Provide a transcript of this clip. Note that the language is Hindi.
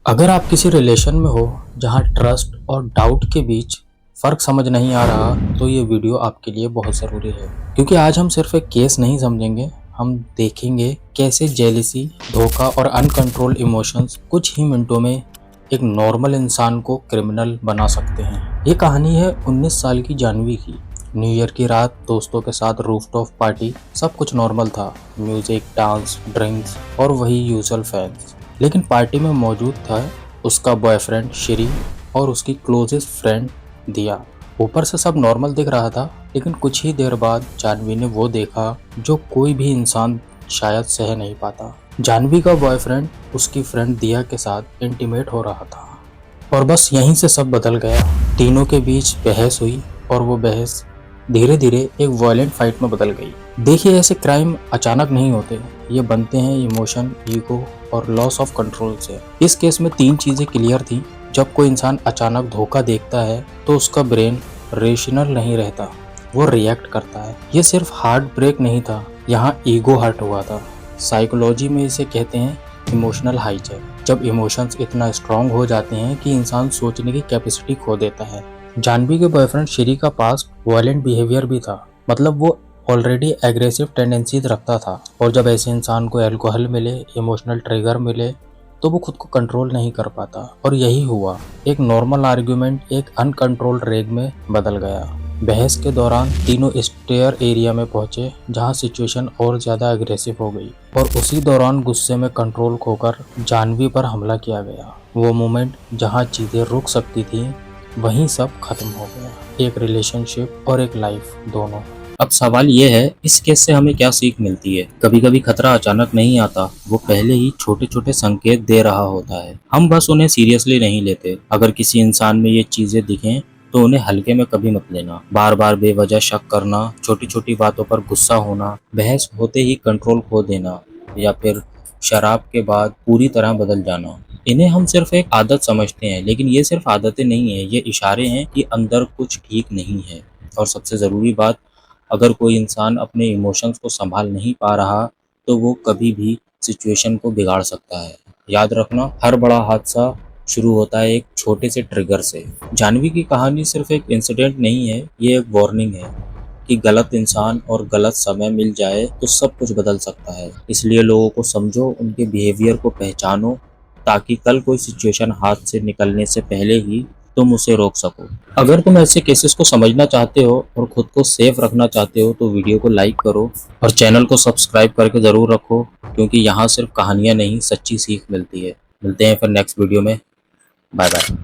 अगर आप किसी रिलेशन में हो जहां ट्रस्ट और डाउट के बीच फ़र्क समझ नहीं आ रहा तो ये वीडियो आपके लिए बहुत ज़रूरी है, क्योंकि आज हम सिर्फ एक केस नहीं समझेंगे। हम देखेंगे कैसे जेलिसी, धोखा और अनकंट्रोल्ड इमोशंस कुछ ही मिनटों में एक नॉर्मल इंसान को क्रिमिनल बना सकते हैं। ये कहानी है 19 साल की जानवी की। न्यू ईयर की रात दोस्तों के साथ रूफटॉप पार्टी, सब कुछ नॉर्मल था। म्यूजिक, डांस, ड्रिंक्स और वही यूजुअल फैंस। लेकिन पार्टी में मौजूद था उसका बॉयफ्रेंड श्री और उसकी क्लोजेस्ट फ्रेंड दिया। ऊपर से सब नॉर्मल दिख रहा था, लेकिन कुछ ही देर बाद जानवी ने वो देखा जो कोई भी इंसान शायद सह नहीं पाता। जानवी का बॉयफ्रेंड उसकी फ्रेंड दिया के साथ इंटीमेट हो रहा था और बस यहीं से सब बदल गया। तीनों के बीच बहस हुई और वो बहस धीरे धीरे एक वायलेंट फाइट में बदल गई। देखिए, ऐसे क्राइम अचानक नहीं होते, ये बनते हैं इमोशन, ईगो और लॉस ऑफ कंट्रोल से। इस केस में 3 चीजें क्लियर थी। जब कोई इंसान अचानक धोखा देखता है तो उसका ब्रेन रेशनल नहीं रहता, वो रिएक्ट करता है। ये सिर्फ हार्ट ब्रेक नहीं था, यहाँ ईगो हर्ट हुआ था। साइकोलॉजी में इसे कहते हैं इमोशनल हाईजैक। जब इमोशंस इतना स्ट्रांग हो जाते हैं कि इंसान सोचने की कैपेसिटी खो देता है। जानवी के बॉयफ्रेंड श्री का पास वायलेंट बिहेवियर भी था, मतलब वो ऑलरेडी एग्रेसिव टेंडेंसीज रखता था। और जब ऐसे इंसान को अल्कोहल मिले, इमोशनल ट्रिगर मिले, तो वो खुद को कंट्रोल नहीं कर पाता। और यही हुआ, एक नॉर्मल आर्ग्यूमेंट एक अनकंट्रोल्ड रेग में बदल गया। बहस के दौरान तीनों स्टेयर एरिया में पहुंचे, जहां सिचुएशन और ज्यादा एग्रेसिव हो गई और उसी दौरान गुस्से में कंट्रोल खोकर जानवी पर हमला किया गया। वो मोमेंट जहां चीजें रुक सकती थी, वहीं सब खत्म हो गया। एक रिलेशनशिप और एक लाइफ, दोनों। अब सवाल ये है, इस केस से हमें क्या सीख मिलती है? कभी कभी खतरा अचानक नहीं आता, वो पहले ही छोटे छोटे संकेत दे रहा होता है। हम बस उन्हें सीरियसली नहीं लेते। अगर किसी इंसान में ये चीजें दिखें तो उन्हें हल्के में कभी मत लेना। बार बार बेवजह शक करना, छोटी छोटी बातों पर गुस्सा होना, बहस होते ही कंट्रोल खो देना, या फिर शराब के बाद पूरी तरह बदल जाना, इन्हें हम सिर्फ एक आदत समझते हैं। लेकिन ये सिर्फ आदतें नहीं है, ये इशारे हैं कि अंदर कुछ ठीक नहीं है। और सबसे ज़रूरी बात, अगर कोई इंसान अपने इमोशंस को संभाल नहीं पा रहा तो वो कभी भी सिचुएशन को बिगाड़ सकता है। याद रखना, हर बड़ा हादसा शुरू होता है एक छोटे से ट्रिगर से। जानवी की कहानी सिर्फ एक इंसिडेंट नहीं है, ये एक वार्निंग है कि गलत इंसान और गलत समय मिल जाए तो सब कुछ बदल सकता है। इसलिए लोगों को समझो, उनके बिहेवियर को पहचानो, ताकि कल कोई सिचुएशन हाथ से निकलने से पहले ही तुम उसे रोक सको। अगर तुम ऐसे केसेस को समझना चाहते हो और खुद को सेफ रखना चाहते हो तो वीडियो को लाइक करो और चैनल को सब्सक्राइब करके ज़रूर रखो, क्योंकि यहाँ सिर्फ कहानियाँ नहीं, सच्ची सीख मिलती है। मिलते हैं फिर नेक्स्ट वीडियो में। Bye bye.